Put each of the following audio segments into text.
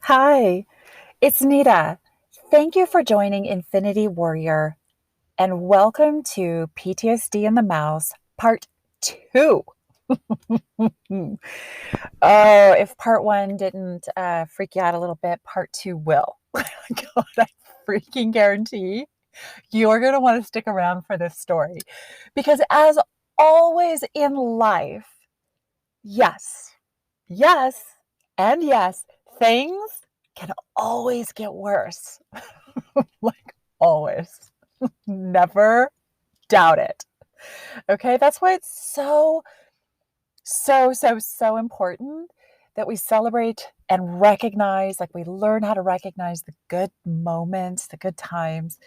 Hi, it's Nita. Thank you for joining Infinity Warrior and welcome to PTSD and the Mouse, Part 2. Oh, if Part 1 didn't freak you out a little bit, Part 2 will. God, I freaking guarantee you're going to want to stick around for this story. Because as always in life, yes, yes, and yes, things can always get worse. Like always. Never doubt it. Okay. That's why it's so important that we celebrate and recognize, like we learn how to recognize the good moments, the good times,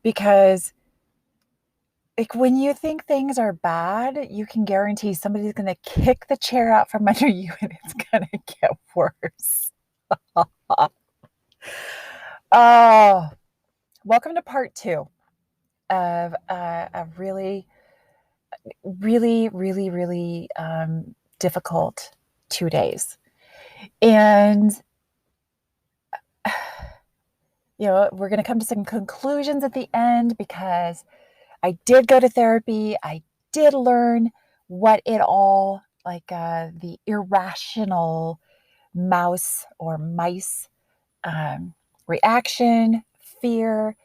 because like when you think things are bad, you can guarantee somebody's going to kick the chair out from under you and it's going to get worse. Oh, welcome to part 2 of a really difficult 2 days. And, we're going to come to some conclusions at the end because I did go to therapy. I did learn what it all, like the irrational mouse or mice reaction, fear.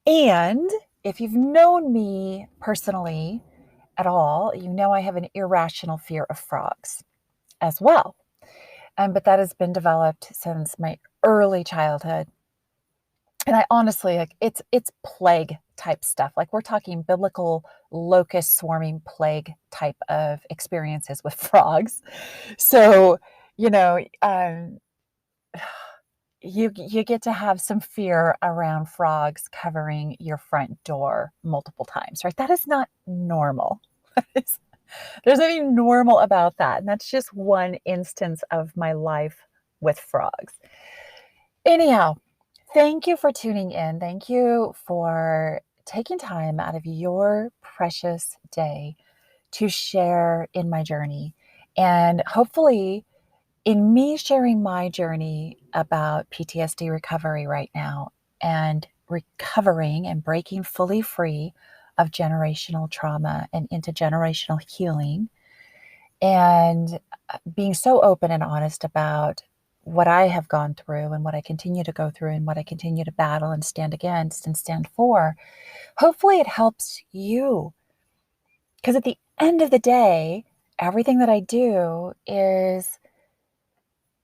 And if you've known me personally at all, you know I have an irrational fear of frogs as well. But that has been developed since my early childhood. And I honestly, like, it's plague type stuff. Like we're talking biblical locust swarming plague type of experiences with frogs. So, you know, you get to have some fear around frogs covering your front door multiple times, right? That is not normal. There's nothing normal about that. And that's just one instance of my life with frogs. Anyhow, thank you for tuning in. Thank you for taking time out of your precious day to share in my journey. And hopefully, in me sharing my journey about PTSD recovery right now and recovering and breaking fully free of generational trauma and intergenerational healing, and being so open and honest about what I have gone through and what I continue to go through and what I continue to battle and stand against and stand for, hopefully it helps you. Because at the end of the day, everything that I do is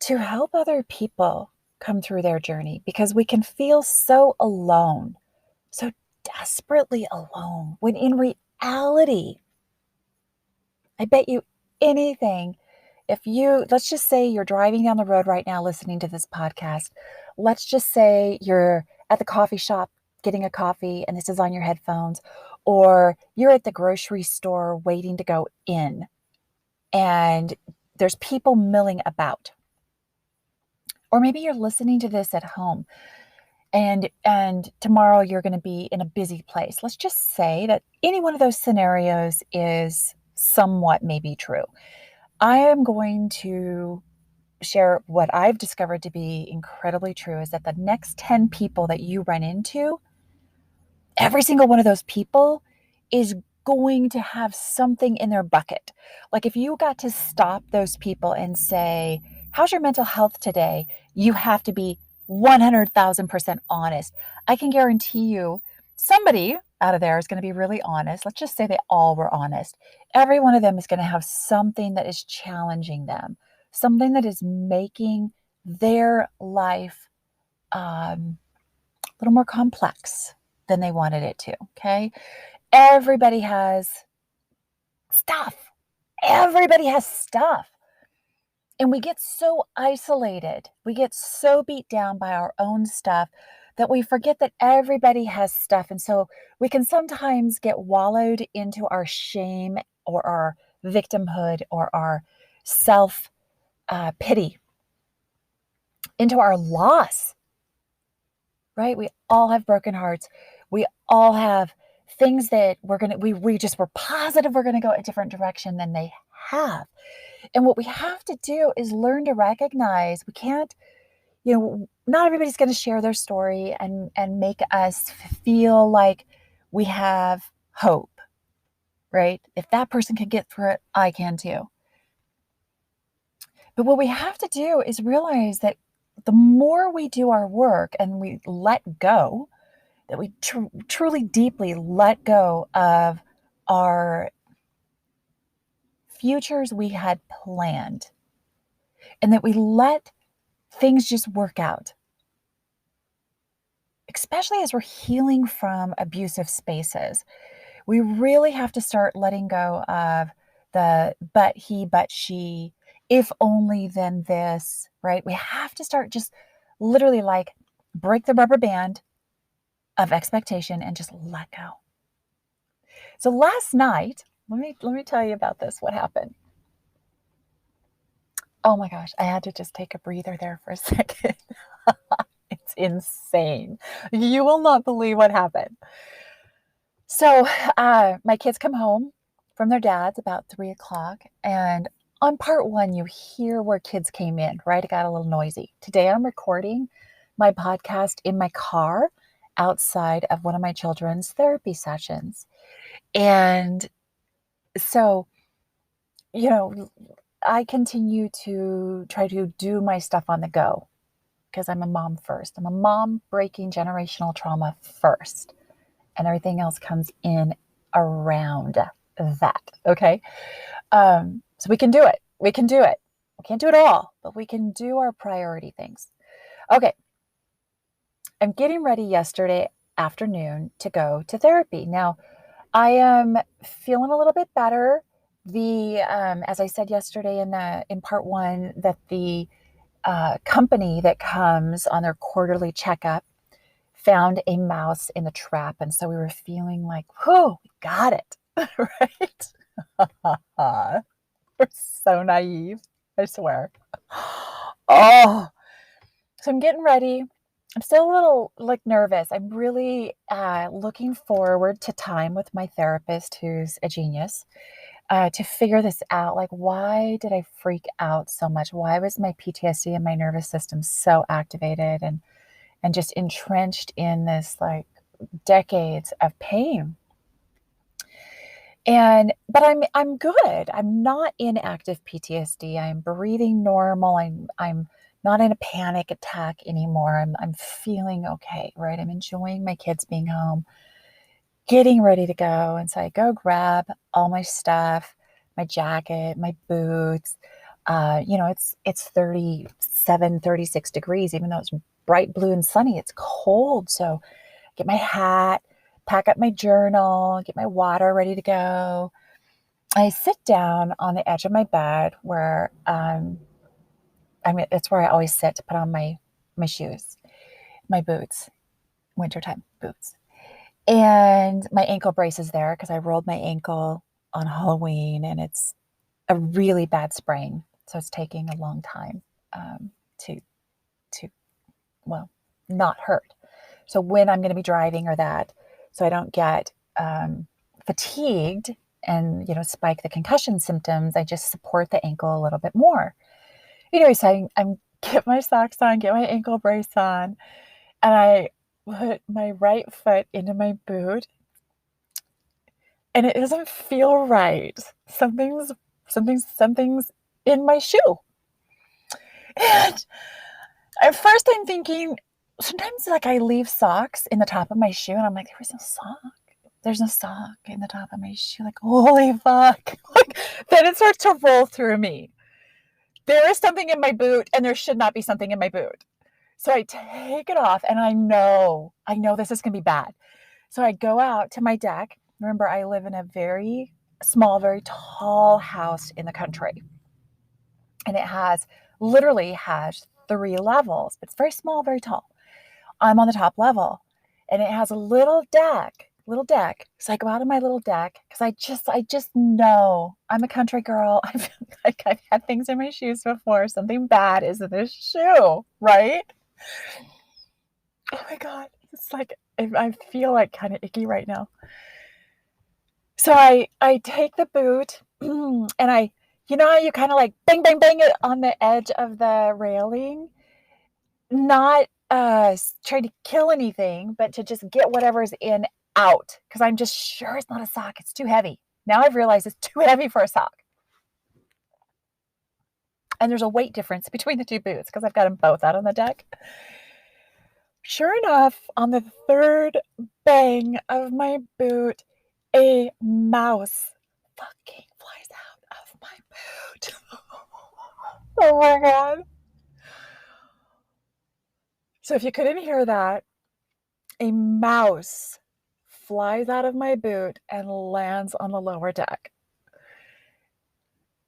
to help other people come through their journey, because we can feel so alone, so desperately alone, when in reality, I bet you anything, if let's just say you're driving down the road right now listening to this podcast. Let's just say you're at the coffee shop getting a coffee and this is on your headphones, or you're at the grocery store waiting to go in and there's people milling about. Or maybe you're listening to this at home and tomorrow you're going to be in a busy place. Let's just say that any one of those scenarios is somewhat maybe true. I am going to share what I've discovered to be incredibly true, is that the next 10 people that you run into, every single one of those people is going to have something in their bucket. Like if you got to stop those people and say, how's your mental health today? You have to be 100,000% honest. I can guarantee you somebody out of there is going to be really honest. Let's just say they all were honest. Every one of them is going to have something that is challenging them, something that is making their life a little more complex than they wanted it to. Okay. Everybody has stuff. Everybody has stuff. And we get so isolated. We get so beat down by our own stuff that we forget that everybody has stuff. And so we can sometimes get wallowed into our shame or our victimhood or our self pity, into our loss, right? We all have broken hearts. We all have things that we just were positive we're going to go a different direction than they have. And what we have to do is learn to recognize we can't, not everybody's going to share their story and make us feel like we have hope, right? If that person can get through it, I can too. But what we have to do is realize that the more we do our work and we let go, that we truly deeply let go of our futures we had planned, and that we let things just work out, especially as we're healing from abusive spaces. We really have to start letting go of the but he, but she, if only then this, right? We have to start just literally like break the rubber band of expectation and just let go. So last night, let me tell you about this, what happened. Oh my gosh, I had to just take a breather there for a second. It's insane. You will not believe what happened. So my kids come home from their dad's about 3:00. And on part one, you hear where kids came in, right? It got a little noisy. Today I'm recording my podcast in my car outside of one of my children's therapy sessions. And so, I continue to try to do my stuff on the go because I'm a mom first. I'm a mom breaking generational trauma first, and everything else comes in around that. Okay. So we can do it. We can do it. We can't do it all, but we can do our priority things. Okay. I'm getting ready yesterday afternoon to go to therapy. Now, I am feeling a little bit better. As I said yesterday in part one, that the company that comes on their quarterly checkup found a mouse in the trap. And so we were feeling like, whoa, we got it, right? We're so naive, I swear. Oh, so I'm getting ready. I'm still a little like nervous. I'm really looking forward to time with my therapist, who's a genius, to figure this out. Like, why did I freak out so much? Why was my PTSD and my nervous system so activated and just entrenched in this like decades of pain? But I'm good. I'm not in active PTSD. I'm breathing normal. I'm not in a panic attack anymore. I'm feeling okay, right? I'm enjoying my kids being home, getting ready to go. And so I go grab all my stuff, my jacket, my boots. It's 37, 36 degrees, even though it's bright blue and sunny, it's cold. So get my hat, pack up my journal, get my water ready to go. I sit down on the edge of my bed where it's where I always sit to put on my shoes, my boots, wintertime boots. And my ankle brace is there because I rolled my ankle on Halloween and it's a really bad sprain. So it's taking a long time to not hurt. So when I'm going to be driving or that, so I don't get fatigued and, spike the concussion symptoms, I just support the ankle a little bit more. Anyway, so I'm get my socks on, get my ankle brace on, and I put my right foot into my boot, and it doesn't feel right. Something's in my shoe. And at first I'm thinking, sometimes like I leave socks in the top of my shoe and I'm like, there's no sock. There's no sock in the top of my shoe. Like, holy fuck. Like, then it starts to roll through me. There is something in my boot and there should not be something in my boot. So I take it off and I know this is going to be bad. So I go out to my deck. Remember, I live in a very small, very tall house in the country. And it literally has 3 levels. It's very small, very tall. I'm on the top level and it has a little deck. So I go out on my little deck because I just know I'm a country girl. I've had things in my shoes before. Something bad is in this shoe, right? Oh my God. It's like, I feel like kind of icky right now. So I take the boot and I You know how you kind of like bang, bang, bang it on the edge of the railing? Not trying to kill anything, but to just get whatever's in out. Because I'm just sure it's not a sock. It's too heavy. Now I've realized it's too heavy for a sock. And there's a weight difference between the two boots because I've got them both out on the deck. Sure enough, on the third bang of my boot, a mouse fucking flies out of my boot. Oh my God. So if you couldn't hear that, a mouse flies out of my boot and lands on the lower deck.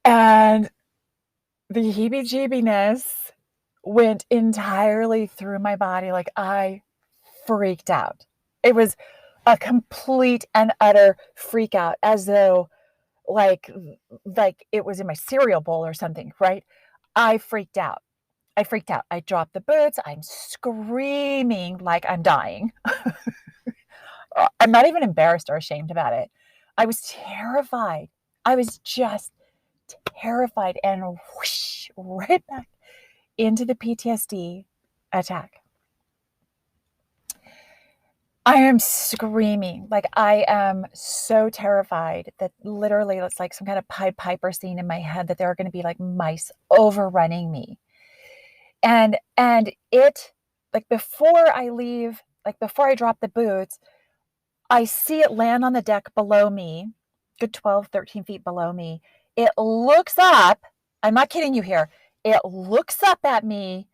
And the heebie-jeebiness went entirely through my body. Like, I freaked out. It was a complete and utter freak out, as though like it was in my cereal bowl or something, right? I freaked out. I dropped the boots. I'm screaming like I'm dying. I'm not even embarrassed or ashamed about it. I was terrified. I was just terrified, and whoosh, right back into the PTSD attack. I am screaming. Like, I am so terrified that literally it's like some kind of Pied Piper scene in my head that there are going to be like mice overrunning me. And it, like, before I leave, like before I drop the boots, I see it land on the deck below me, good 12, 13 feet below me. It looks up. I'm not kidding you here. It looks up at me.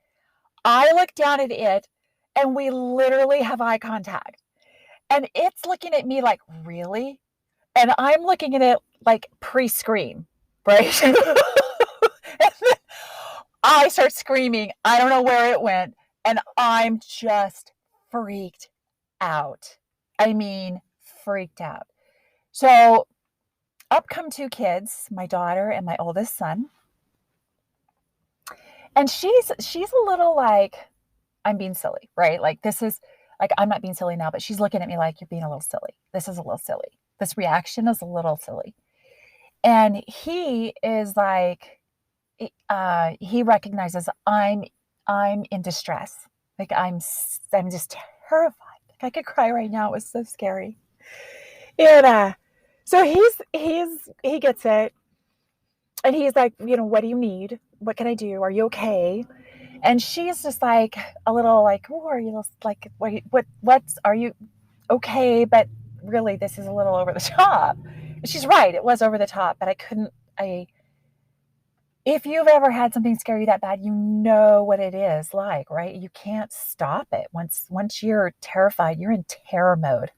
I look down at it, and we literally have eye contact. And it's looking at me like, really? And I'm looking at it like pre-scream, right? And then I start screaming. I don't know where it went. And I'm just freaked out. I mean, freaked out. So up come two kids, my daughter and my oldest son. And she's a little like, I'm being silly, right? Like, this is like, I'm not being silly now, but she's looking at me like, you're being a little silly. This is a little silly. This reaction is a little silly. And he is like, he recognizes I'm in distress. Like, I'm just terrified. Like, I could cry right now. It was so scary. And so he gets it. And he's like, what do you need? What can I do? Are you okay? And she's just like a little like, oh, are you like, what's, are you okay? But really, this is a little over the top. And she's right. It was over the top, but if you've ever had something scare you that bad, you know what it is like, right? You can't stop it. Once you're terrified, you're in terror mode.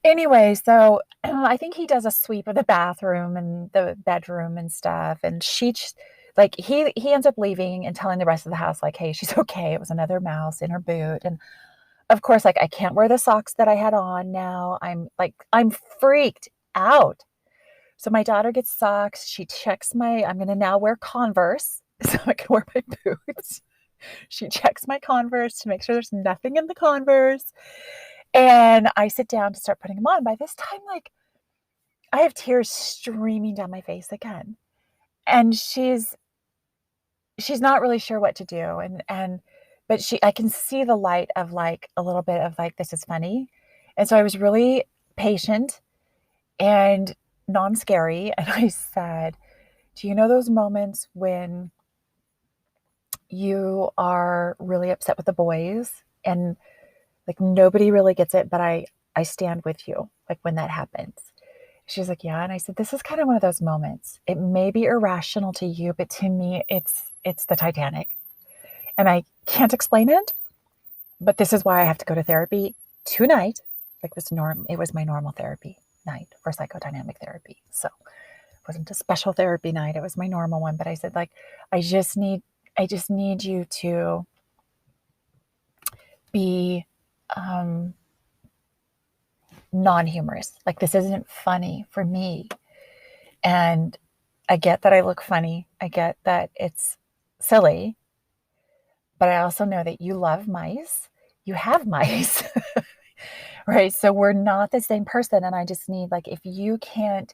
Anyway, so I think he does a sweep of the bathroom and the bedroom and stuff. And he ends up leaving and telling the rest of the house, like, hey, she's okay. It was another mouse in her boot. And of course, like, I can't wear the socks that I had on now. I'm freaked out. So my daughter gets socks. She checks I'm going to now wear Converse so I can wear my boots. She checks my Converse to make sure there's nothing in the Converse. And I sit down to start putting them on. By this time, like, I have tears streaming down my face again. And she's not really sure what to do. But I can see the light of like a little bit of like, this is funny. And so I was really patient and non-scary. And I said, do you know those moments when you are really upset with the boys and like nobody really gets it, but I stand with you, like, when that happens? She's like, yeah. And I said, this is kind of one of those moments. It may be irrational to you, but to me, it's the Titanic. And I can't explain it, but this is why I have to go to therapy tonight. Like, it was my normal therapy night for psychodynamic therapy. So it wasn't a special therapy night. It was my normal one. But I said, like, I just need you to be non-humorous. Like, this isn't funny for me. And I get that I look funny. I get that it's silly. But I also know that you love mice. You have mice. Right? So we're not the same person. And I just need, like, if you can't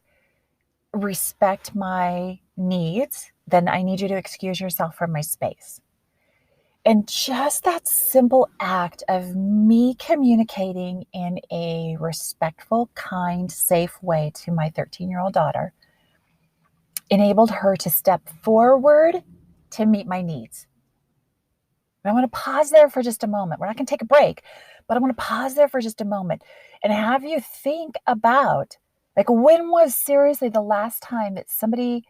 respect my needs, then I need you to excuse yourself from my space. And just that simple act of me communicating in a respectful, kind, safe way to my 13-year-old daughter enabled her to step forward to meet my needs. And I want to pause there for just a moment. We're not going to take a break, but I want to pause there for just a moment and have you think about, like, when was seriously the last time that somebody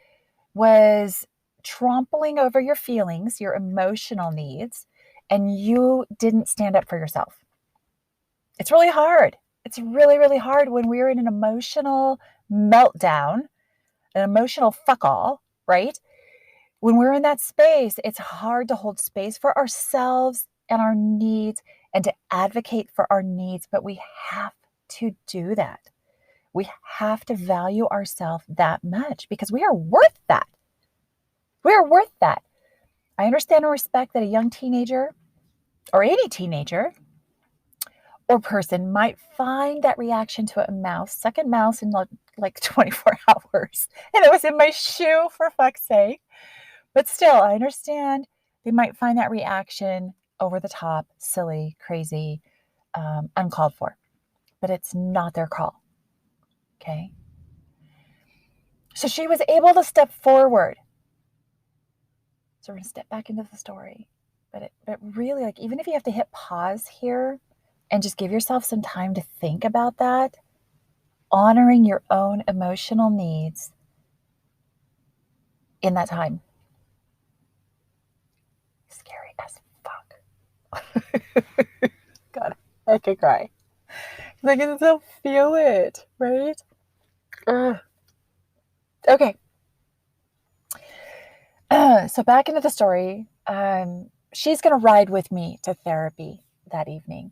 was trampling over your feelings, your emotional needs, and you didn't stand up for yourself? It's really hard. It's really, really hard when we're in an emotional meltdown, an emotional fuck all, right? When we're in that space, it's hard to hold space for ourselves and our needs and to advocate for our needs, but we have to do that. We have to value ourselves that much because we are worth that. We are worth that. I understand and respect that a young teenager or any teenager or person might find that reaction to a mouse, second mouse in like 24 hours. And it was in my shoe, for fuck's sake. But still, I understand they might find that reaction over the top, silly, crazy, uncalled for. But it's not their call. Okay? So she was able to step forward. So we're going to step back into the story. But really, like, even if you have to hit pause here and just give yourself some time to think about that, honoring your own emotional needs in that time. Scary as fuck. God, I could cry. I can still feel it, right? Ugh. Okay. So back into the story. She's going to ride with me to therapy that evening.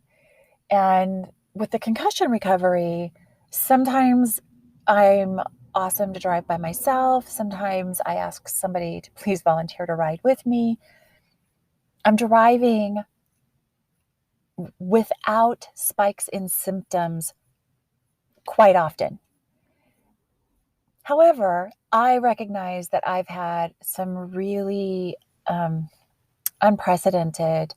And with the concussion recovery, sometimes I'm awesome to drive by myself. Sometimes I ask somebody to please volunteer to ride with me. I'm driving without spikes in symptoms quite often. However, I recognize that I've had some really unprecedented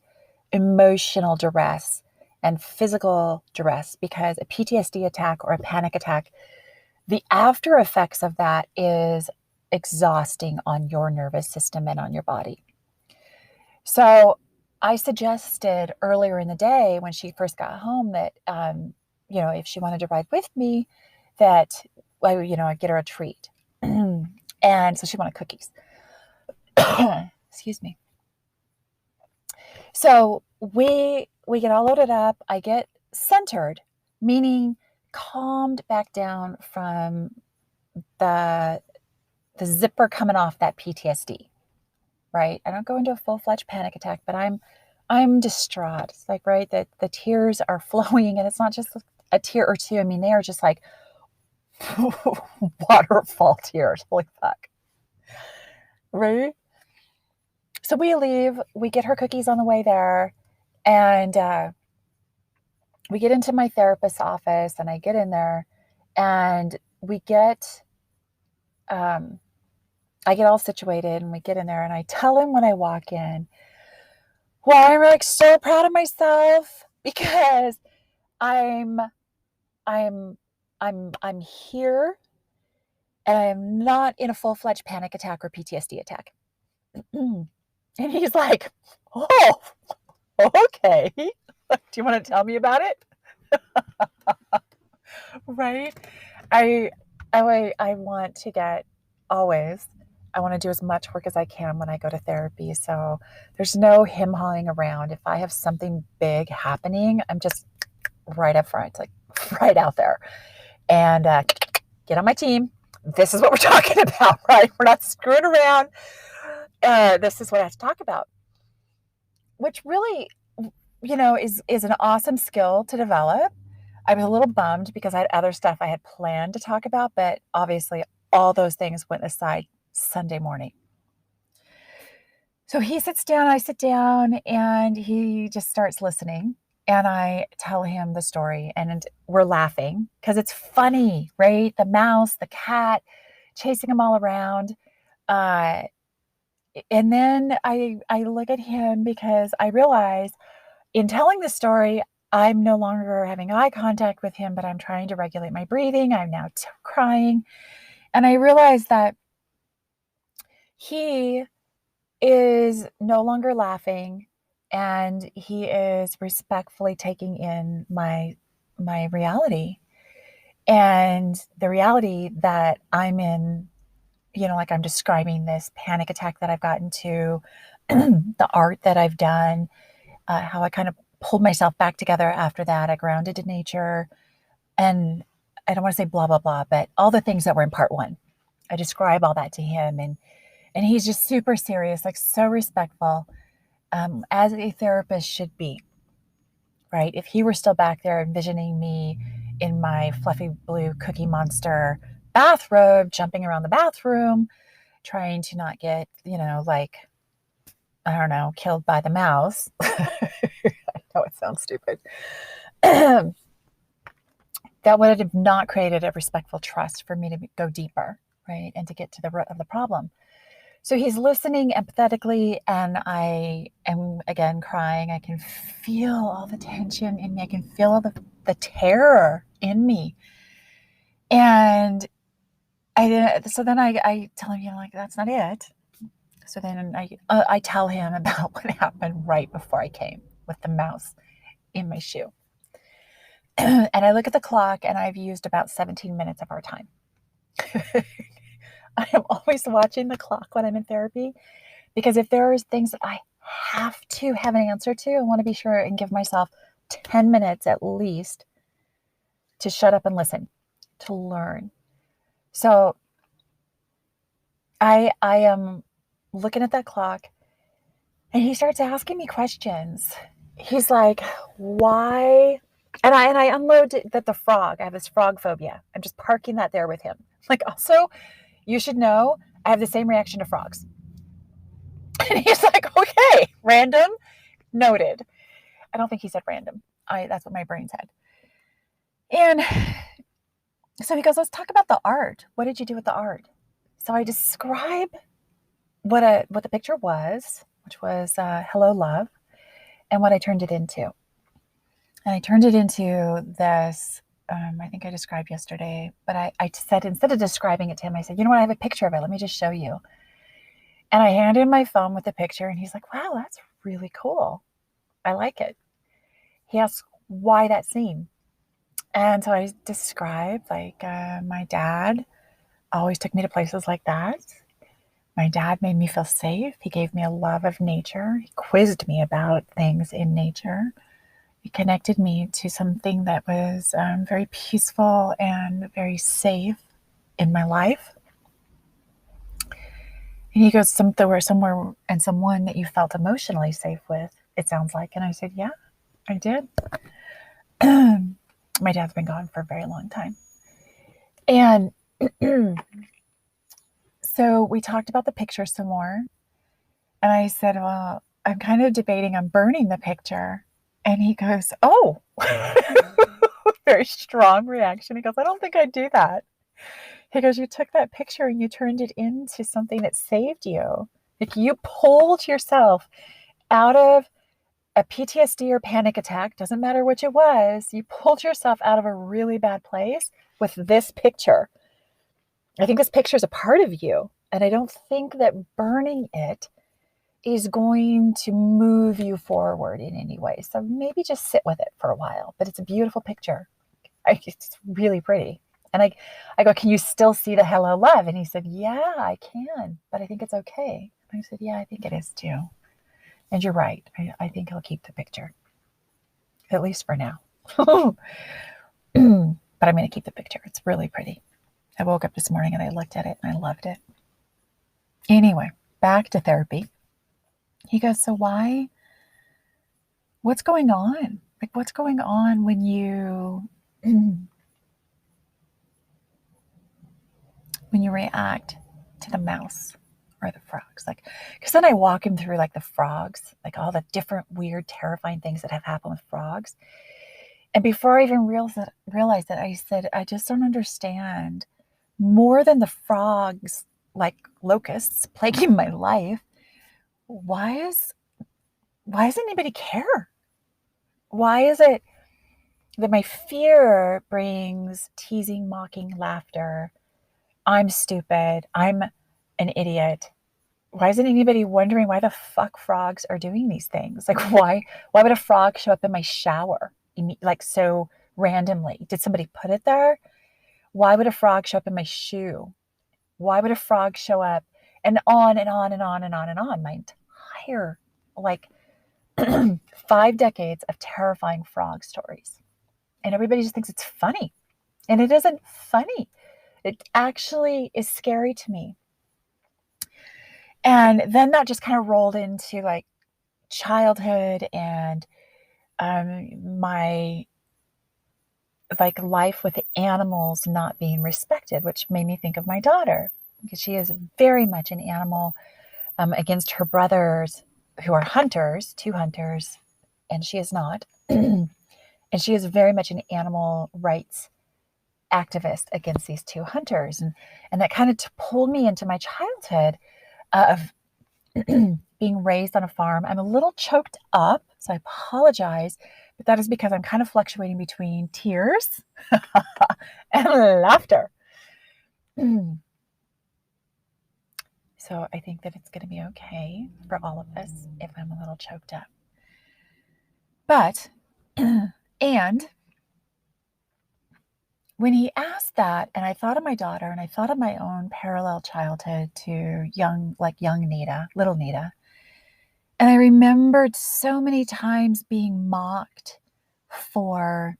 emotional duress and physical duress because a PTSD attack or a panic attack, the after effects of that is exhausting on your nervous system and on your body. So I suggested earlier in the day when she first got home that, if she wanted to ride with me, that I'd get her a treat. And so she wanted cookies. Excuse me. So we get all loaded up. I get centered, meaning calmed back down from the zipper coming off that PTSD, right? I don't go into a full-fledged panic attack, but I'm distraught. It's like, right, that the tears are flowing, and it's not just a tear or two. I mean, they are just like waterfall tears. Holy fuck. Right? So we leave, we get her cookies on the way there, and we get into my therapist's office, and I get in there, and we get, I get all situated, and we get in there, and I tell him when I walk in, well, I'm like so proud of myself because I'm here, and I am not in a full-fledged panic attack or PTSD attack. And he's like, oh, okay. Do you want to tell me about it? Right? I want to get always, I want to do as much work as I can when I go to therapy. So there's no him-hawing around. If I have something big happening, I'm just right up front, like right out there. And get on my team. This is what we're talking about, right? We're not screwing around. This is what I have to talk about. Which really, is an awesome skill to develop. I was a little bummed because I had other stuff I had planned to talk about, but obviously all those things went aside Sunday morning. So he sits down, I sit down, and he just starts listening. And I tell him the story, and we're laughing because it's funny, right? The mouse, the cat, chasing them all around. Uh, and then I look at him because I realize in telling the story, I'm no longer having eye contact with him, but I'm trying to regulate my breathing. I'm now crying. And I realize that he is no longer laughing and he is respectfully taking in my reality and the reality that I'm in, like I'm describing this panic attack that I've gotten to, the art that I've done, how I kind of pulled myself back together after that. I grounded in nature. And I don't want to say blah, blah, blah, but all the things that were in part one. I describe all that to him. And he's just super serious, like so respectful, as a therapist should be, right? If he were still back there envisioning me in my fluffy blue Cookie Monster bathrobe, jumping around the bathroom, trying to not get, like, I don't know, killed by the mouse. I know it sounds stupid. That would have not created a respectful trust for me to go deeper, right? And to get to the root of the problem. So he's listening empathetically, and I am again crying. I can feel all the tension in me. I can feel all the terror in me. And so then I tell him, like, that's not it. So then I tell him about what happened right before I came with the mouse in my shoe. And I look at the clock, and I've used about 17 minutes of our time. I am always watching the clock when I'm in therapy, because if there are things that I have to have an answer to, I want to be sure and give myself 10 minutes at least to shut up and listen, to learn. So I am looking at that clock, and he starts asking me questions. He's like, why? And I unload that the frog, I have this frog phobia. I'm just parking that there with him. Like, also, you should know, I have the same reaction to frogs. And he's like, okay, random, noted. I don't think he said random. That's what my brain said. And so he goes, let's talk about the art. What did you do with the art? So I describe what the picture was, which was Hello, Love, and what I turned it into. And I turned it into this, I think I described yesterday, but I said, instead of describing it to him, I said, you know what, I have a picture of it. Let me just show you. And I handed him my phone with the picture, and he's like, wow, that's really cool. I like it. He asked, why that scene? And so I described, like, my dad always took me to places like that. My dad made me feel safe. He gave me a love of nature. He quizzed me about things in nature. He connected me to something that was very peaceful and very safe in my life. And he goes, there were somewhere and someone that you felt emotionally safe with, it sounds like. And I said, yeah, I did. My dad's been gone for a very long time. And so we talked about the picture some more. And I said, well, I'm kind of debating on burning the picture. And he goes, oh, very strong reaction. He goes, I don't think I'd do that. He goes, you took that picture and you turned it into something that saved you. Like, you pulled yourself out of a PTSD or panic attack, doesn't matter which it was, you pulled yourself out of a really bad place with this picture. I think this picture is a part of you. And I don't think that burning it is going to move you forward in any way. So maybe just sit with it for a while. But it's a beautiful picture. It's really pretty. And I go, can you still see the hello, love? And he said, yeah, I can, but I think it's okay. And I said, yeah, I think it is too. And you're right. I think he'll keep the picture, at least for now. But I'm going to keep the picture. It's really pretty. I woke up this morning and I looked at it and I loved it. Anyway, back to therapy. He goes, so what's going on? Like, what's going on when you react to the mouse or the frogs? Like, because then I walk him through, like, the frogs, like all the different weird, terrifying things that have happened with frogs. And before I even realized that, I said, I just don't understand more than the frogs, like locusts, plaguing my life, why does anybody care? Why is it that my fear brings teasing, mocking laughter? I'm stupid. I'm an idiot. Why isn't anybody wondering why the fuck frogs are doing these things? Like, why would a frog show up in my shower, like, so randomly? Did somebody put it there? Why would a frog show up in my shoe? Why would a frog show up? And on and on and on and on and on. My entire, like, 5 decades of terrifying frog stories. And everybody just thinks it's funny. And it isn't funny. It actually is scary to me. And then that just kind of rolled into like childhood and my like life with animals not being respected, which made me think of my daughter because she is very much an animal against her brothers who are hunters, 2 hunters, and she is not. And she is very much an animal rights activist against these 2 hunters. And that kind of pulled me into my childhood of being raised on a farm. I'm a little choked up, so I apologize, but that is because I'm kind of fluctuating between tears and laughter. So I think that it's going to be okay for all of us if I'm a little choked up. But, and when he asked that, and I thought of my daughter and I thought of my own parallel childhood to young Nita, little Nita, and I remembered so many times being mocked for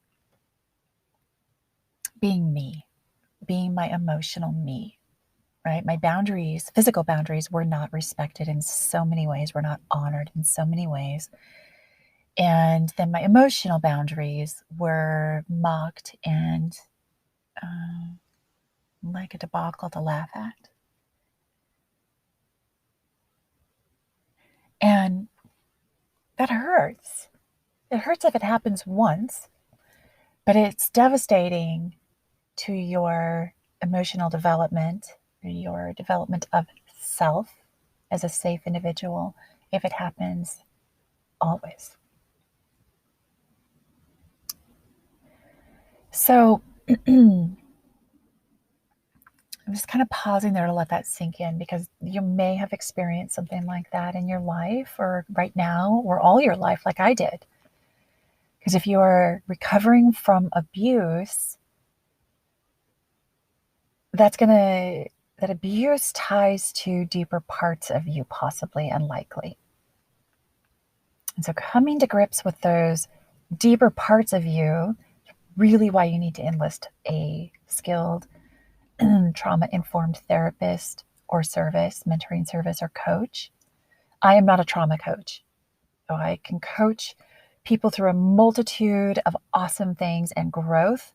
being me, being my emotional me, right? My boundaries, physical boundaries, were not respected in so many ways, were not honored in so many ways. And then my emotional boundaries were mocked and like a debacle to laugh at. And that hurts. It hurts if it happens once, but it's devastating to your emotional development, your development of self as a safe individual, if it happens always. So I'm just kind of pausing there to let that sink in because you may have experienced something like that in your life or right now or all your life, like I did. Because if you are recovering from abuse, that abuse ties to deeper parts of you, possibly and likely. And so coming to grips with those deeper parts of you, really why you need to enlist a skilled trauma-informed therapist or mentoring service or coach. I am not a trauma coach. So I can coach people through a multitude of awesome things and growth,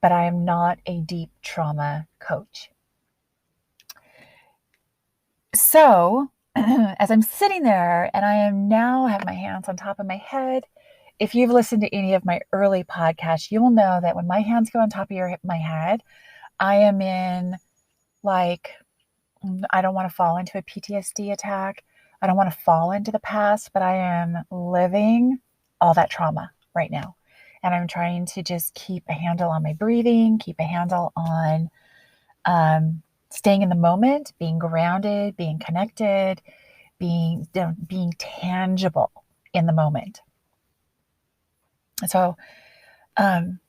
but I am not a deep trauma coach. So as I'm sitting there and I am now have my hands on top of my head, if you've listened to any of my early podcasts, you will know that when my hands go on top of my head, I am in like, I don't want to fall into a PTSD attack. I don't want to fall into the past, but I am living all that trauma right now. And I'm trying to just keep a handle on my breathing, keep a handle on staying in the moment, being grounded, being connected, being tangible in the moment. So I'm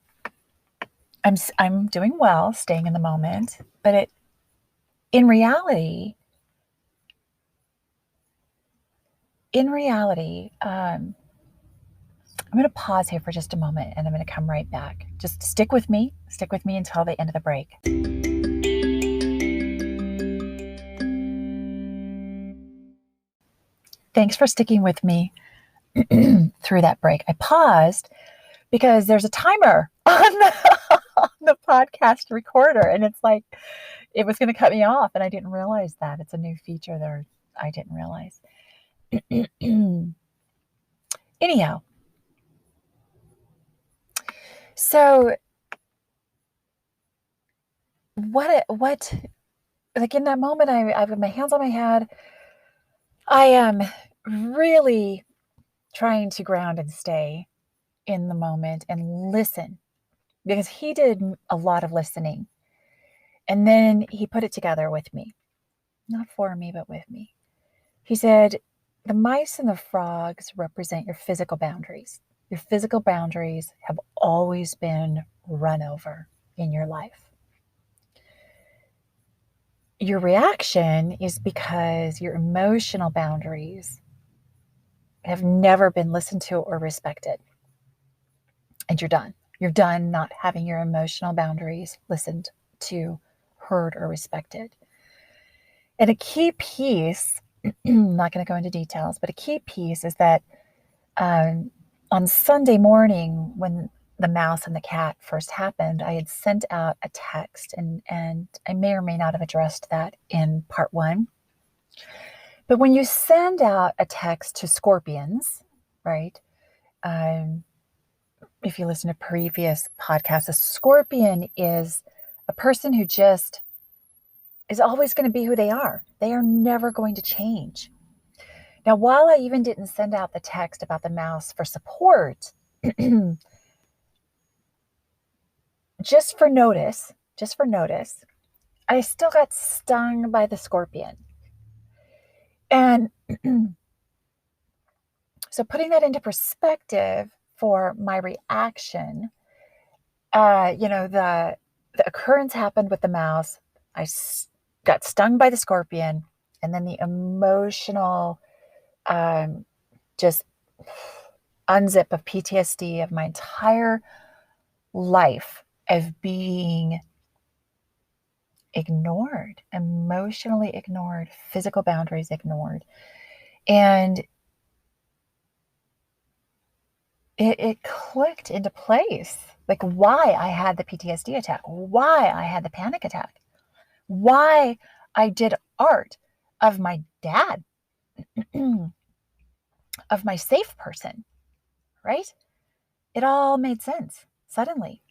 doing well, staying in the moment, but in reality, I'm going to pause here for just a moment and I'm going to come right back. Just stick with me until the end of the break. Thanks for sticking with me through that break. I paused because there's a timer on the podcast recorder and it's like, it was going to cut me off and I didn't realize that. It's a new feature there. I didn't realize. Anyhow, so what, like in that moment, I have my hands on my head. I am really trying to ground and stay in the moment and listen because he did a lot of listening. And then he put it together with me, not for me, but with me. He said, the mice and the frogs represent your physical boundaries. Your physical boundaries have always been run over in your life. Your reaction is because your emotional boundaries have never been listened to or respected. And you're done. You're done not having your emotional boundaries listened to, heard, or respected. And a key piece, I'm not going to go into details, but a key piece is that on Sunday morning, when the mouse and the cat first happened, I had sent out a text, and I may or may not have addressed that in part one. But when you send out a text to scorpions, right? If you listen to previous podcasts, a scorpion is a person who just is always going to be who they are. They are never going to change. Now, while I even didn't send out the text about the mouse for support, just for notice, I still got stung by the scorpion. And so putting that into perspective for my reaction, the occurrence happened with the mouse. I got stung by the scorpion, and then the emotional just unzip of PTSD of my entire life of being ignored, emotionally ignored, physical boundaries ignored. And it clicked into place, like why I had the PTSD attack, why I had the panic attack, why I did art of my dad, of my safe person, right? It all made sense suddenly.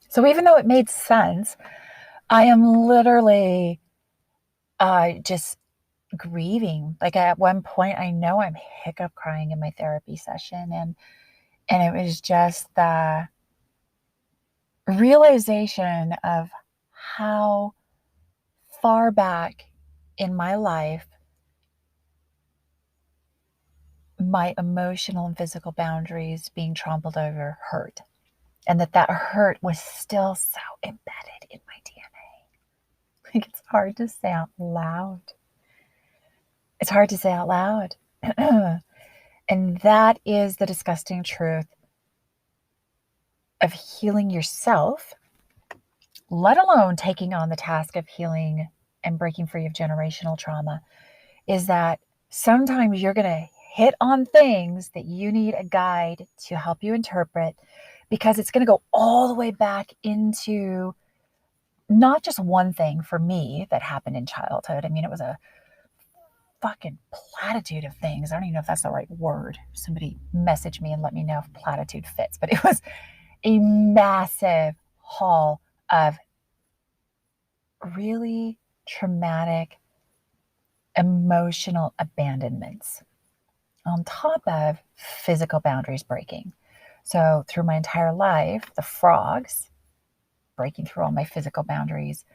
So even though it made sense, I am literally just grieving. Like at one point, I know I'm hiccup crying in my therapy session, and it was just the realization of how far back in my life my emotional and physical boundaries being trampled over hurt, and that hurt was still so embedded in my DNA. Like it's hard to say out loud. It's hard to say out loud. And that is the disgusting truth of healing yourself, let alone taking on the task of healing and breaking free of generational trauma, is that sometimes you're going to hit on things that you need a guide to help you interpret, because it's going to go all the way back into not just one thing for me that happened in childhood. I mean, it was a fucking platitude of things. I don't even know if that's the right word. Somebody message me and let me know if platitude fits, but it was a massive haul of really traumatic emotional abandonments on top of physical boundaries breaking. So through my entire life, the frogs breaking through all my physical boundaries,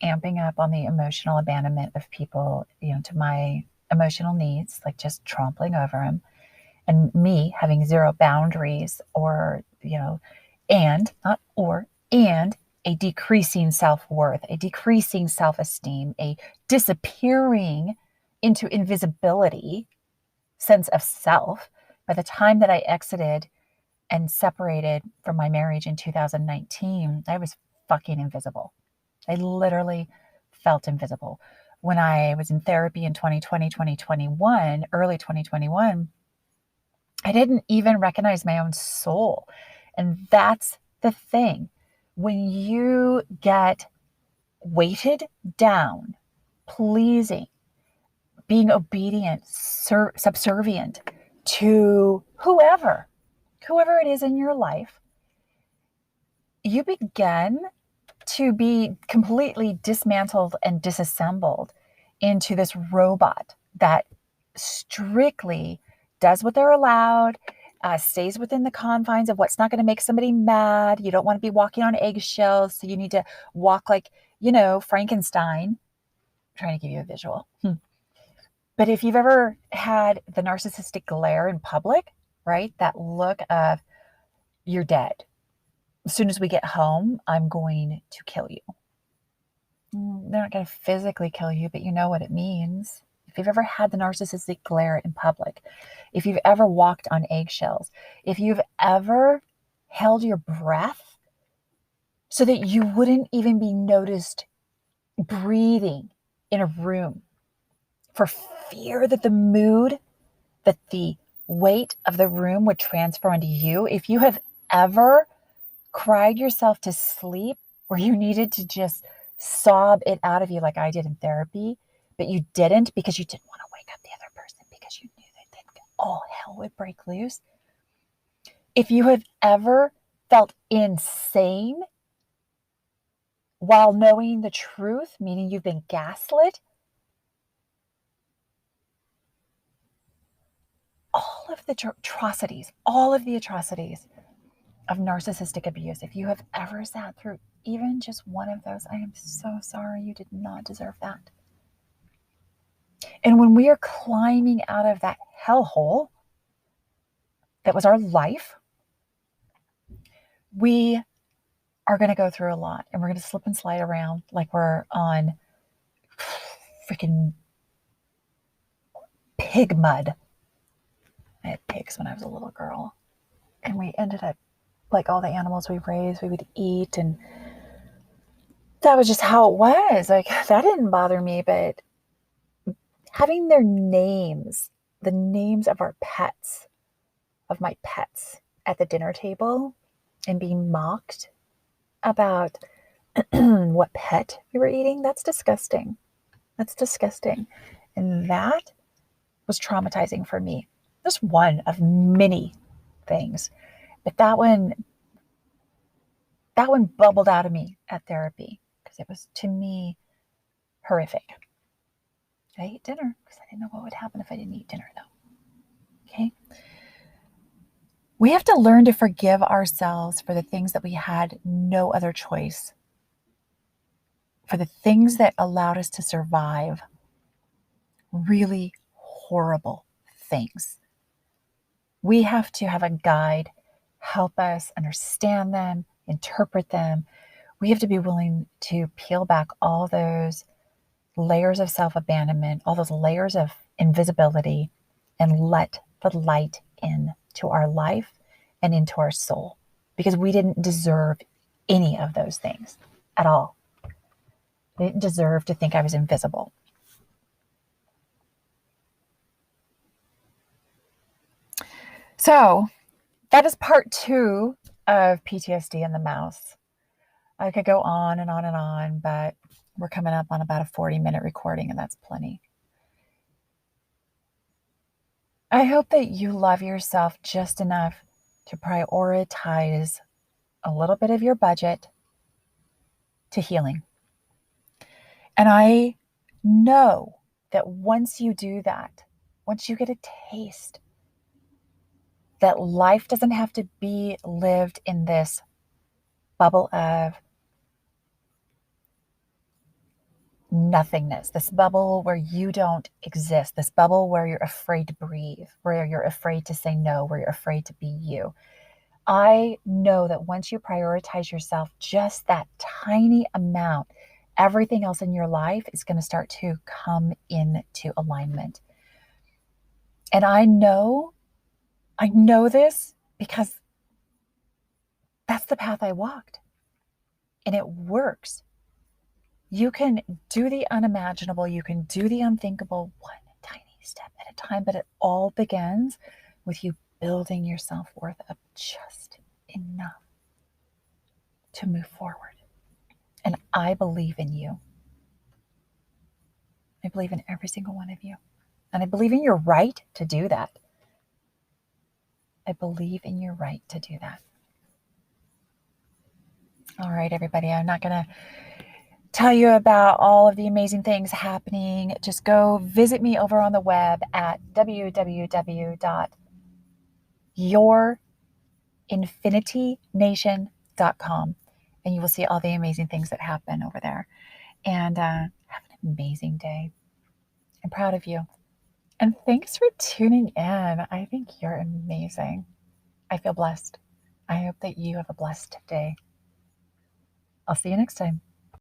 amping up on the emotional abandonment of people, to my emotional needs, like just trampling over them, and me having zero boundaries and not or, and a decreasing self-worth, a decreasing self-esteem, a disappearing into invisibility sense of self. By the time that I exited and separated from my marriage in 2019, I was fucking invisible. I literally felt invisible. When I was in therapy in 2020, 2021, early 2021, I didn't even recognize my own soul. And that's the thing. When you get weighted down, pleasing, being obedient, subservient to whoever it is in your life, you begin to be completely dismantled and disassembled into this robot that strictly does what they're allowed, stays within the confines of what's not going to make somebody mad. You don't want to be walking on eggshells, so you need to walk like, Frankenstein. I'm trying to give you a visual. But if you've ever had the narcissistic glare in public, right, that look of you're dead. As soon as we get home, I'm going to kill you. They're not going to physically kill you, but you know what it means. If you've ever had the narcissistic glare in public, if you've ever walked on eggshells, if you've ever held your breath so that you wouldn't even be noticed breathing in a room for fear that that the weight of the room would transfer onto you, if you have ever cried yourself to sleep where you needed to just sob it out of you like I did in therapy, but you didn't because you didn't want to wake up the other person because you knew that then all hell would break loose. If you have ever felt insane while knowing the truth, meaning you've been gaslit, all of the atrocities of narcissistic abuse, if you have ever sat through even just one of those, I am so sorry. You did not deserve that. And when we are climbing out of that hellhole that was our life, we are going to go through a lot, and we're going to slip and slide around like we're on freaking pig mud. I had pigs when I was a little girl, and we ended up like all the animals we raised, we would eat, and that was just how it was. Like, that didn't bother me, but having their names, the names of our pets, of my pets at the dinner table, and being mocked about what pet we were eating, that's disgusting. That's disgusting. And that was traumatizing for me. Just one of many things. But that one bubbled out of me at therapy because it was, to me, horrific. I ate dinner because I didn't know what would happen if I didn't eat dinner, though. Okay? We have to learn to forgive ourselves for the things that we had no other choice, for the things that allowed us to survive really horrible things. We have to have a guide help us understand them, interpret them. We have to be willing to peel back all those layers of self-abandonment, all those layers of invisibility, and let the light into our life and into our soul, because we didn't deserve any of those things at all. I didn't deserve to think I was invisible. So that is part 2 of PTSD and the mouse. I could go on and on and on, but we're coming up on about a 40-minute recording, and that's plenty. I hope that you love yourself just enough to prioritize a little bit of your budget to healing. And I know that once you do that, once you get a taste that life doesn't have to be lived in this bubble of nothingness, this bubble where you don't exist, this bubble where you're afraid to breathe, where you're afraid to say no, where you're afraid to be you. I know that once you prioritize yourself just that tiny amount, everything else in your life is going to start to come into alignment. And I know this because that's the path I walked, and it works. You can do the unimaginable, you can do the unthinkable one tiny step at a time, but it all begins with you building your self-worth up just enough to move forward. And I believe in you. I believe in every single one of you. And I believe in your right to do that. I believe in your right to do that. All right, everybody, I'm not going to tell you about all of the amazing things happening. Just go visit me over on the web at www.yourinfinitynation.com, and you will see all the amazing things that happen over there. And have an amazing day. I'm proud of you. And thanks for tuning in. I think you're amazing. I feel blessed. I hope that you have a blessed day. I'll see you next time.